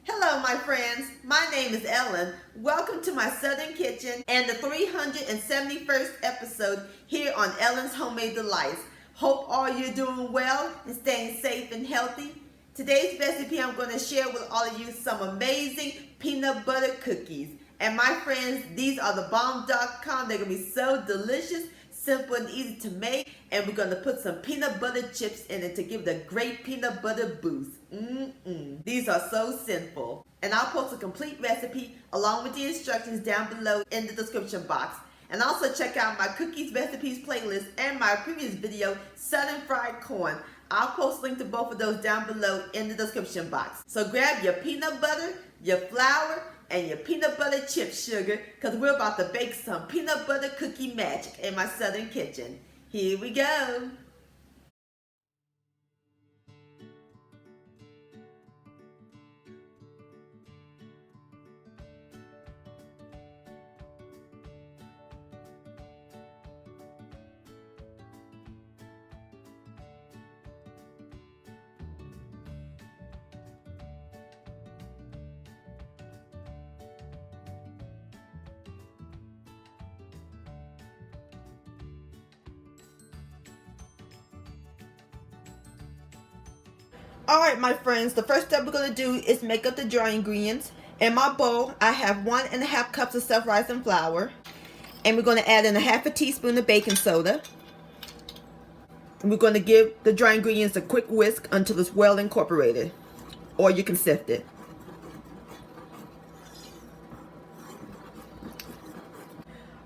Hello my friends, my name is Ellen. Welcome to my Southern Kitchen and the 371st episode here on Ellen's Homemade Delights. Hope all you're doing well and staying safe and healthy. Today's recipe I'm going to share with all of you some amazing peanut butter cookies. And my friends, these are the bomb.com. They're going to be so delicious, simple and easy to make, and we're going to put some peanut butter chips in it to give it a great peanut butter boost. These are so simple. And I'll post a complete recipe along with the instructions down below in the description box. And also check out my cookies recipes playlist and my previous video, Southern Fried Corn. I'll post a link to both of those down below in the description box. So grab your peanut butter, your flour, and your peanut butter chip sugar, because we're about to bake some peanut butter cookie magic in my Southern kitchen. Here we go. Alright my friends, the first step we're going to do is make up the dry ingredients. In my bowl, I have 1.5 cups of self-rising flour. And we're going to add in a half a teaspoon of baking soda. And we're going to give the dry ingredients a quick whisk until it's well incorporated. Or you can sift it.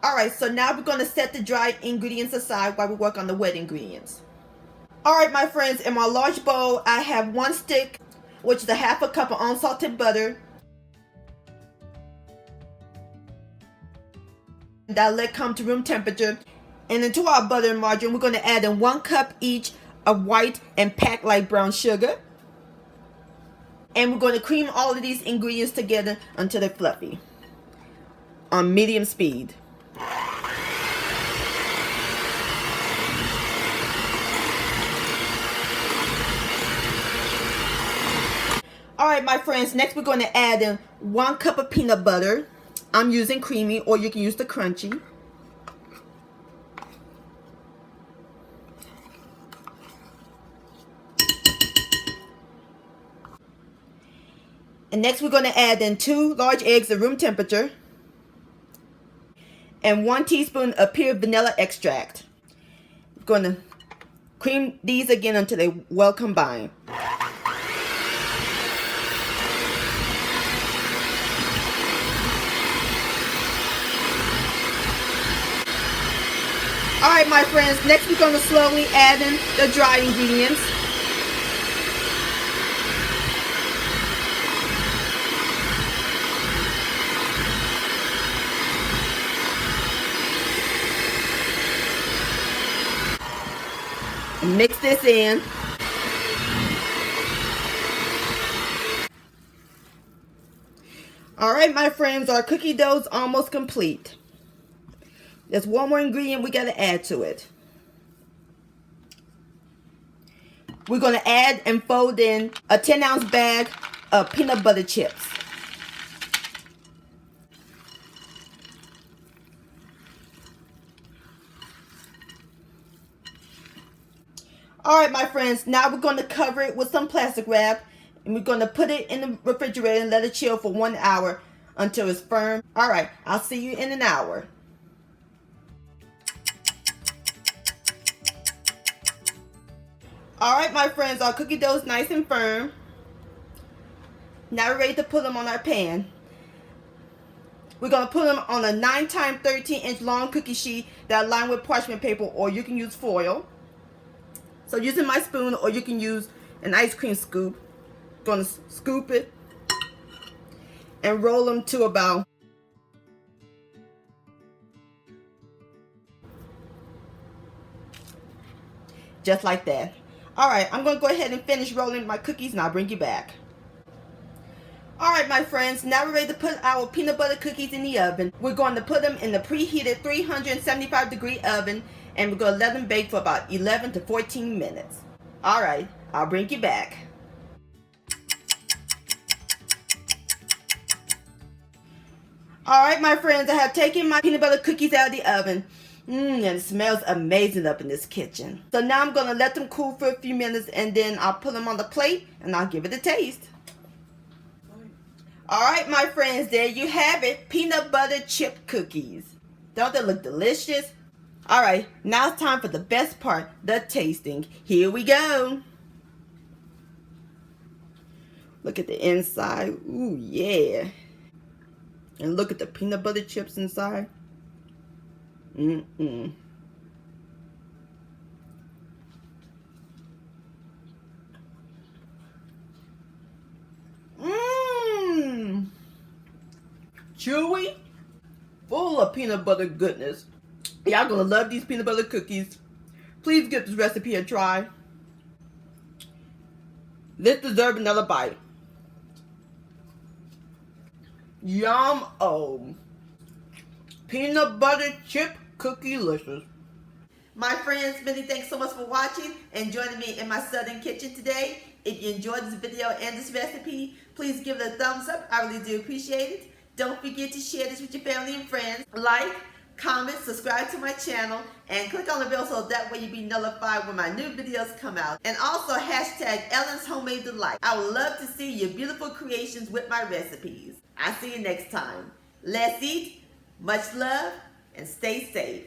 Alright, so now we're going to set the dry ingredients aside while we work on the wet ingredients. Alright my friends, in my large bowl I have 1 stick, which is a half a cup of unsalted butter. That will let come to room temperature. And into our butter and margarine we're going to add in 1 cup each of white and packed light brown sugar. And we're going to cream all of these ingredients together until they're fluffy on medium speed. Alright my friends, next we're going to add in 1 cup of peanut butter. I'm using creamy, or you can use the crunchy. And next we're going to add in 2 large eggs at room temperature. And 1 teaspoon of pure vanilla extract. We're going to cream these again until they're well combined. Alright my friends, next we're going to slowly add in the dry ingredients. Mix this in. Alright my friends, our cookie dough is almost complete. There's one more ingredient we got to add to it. We're going to add and fold in a 10-ounce bag of peanut butter chips. Alright my friends, now we're going to cover it with some plastic wrap. And we're going to put it in the refrigerator and let it chill for 1 hour until it's firm. Alright, I'll see you in an hour. Alright my friends, our cookie dough is nice and firm. Now we're ready to put them on our pan. We're going to put them on a 9x13-inch long cookie sheet that lined with parchment paper, or you can use foil. So using my spoon, or you can use an ice cream scoop. Going to scoop it and roll them to about just like that. Alright, I'm going to go ahead and finish rolling my cookies and I'll bring you back. Alright my friends, now we're ready to put our peanut butter cookies in the oven. We're going to put them in the preheated 375 degree oven, and we're going to let them bake for about 11 to 14 minutes. Alright, I'll bring you back. Alright, my friends, I have taken my peanut butter cookies out of the oven. And it smells amazing up in this kitchen. So now I'm going to let them cool for a few minutes and then I'll put them on the plate and I'll give it a taste. Alright, my friends, there you have it. Peanut butter chip cookies. Don't they look delicious? Alright, now it's time for the best part, the tasting. Here we go. Look at the inside. Ooh, yeah. And look at the peanut butter chips inside. Mmm. Mmm. Chewy. Full of peanut butter goodness. Y'all gonna love these peanut butter cookies. Please give this recipe a try. This deserves another bite. Yum! Oh, peanut butter chip cookie delicious. My friends, many thanks so much for watching and joining me in my southern kitchen today. If you enjoyed this video and this recipe, please give it a thumbs up. I really do appreciate it. Don't forget to share this with your family and friends. Like, comment, subscribe to my channel, and click on the bell so that way you'll be notified when my new videos come out. And also hashtag Ellen's Homemade Delight. I would love to see your beautiful creations with my recipes. I'll see you next time. Let's eat, much love, and stay safe.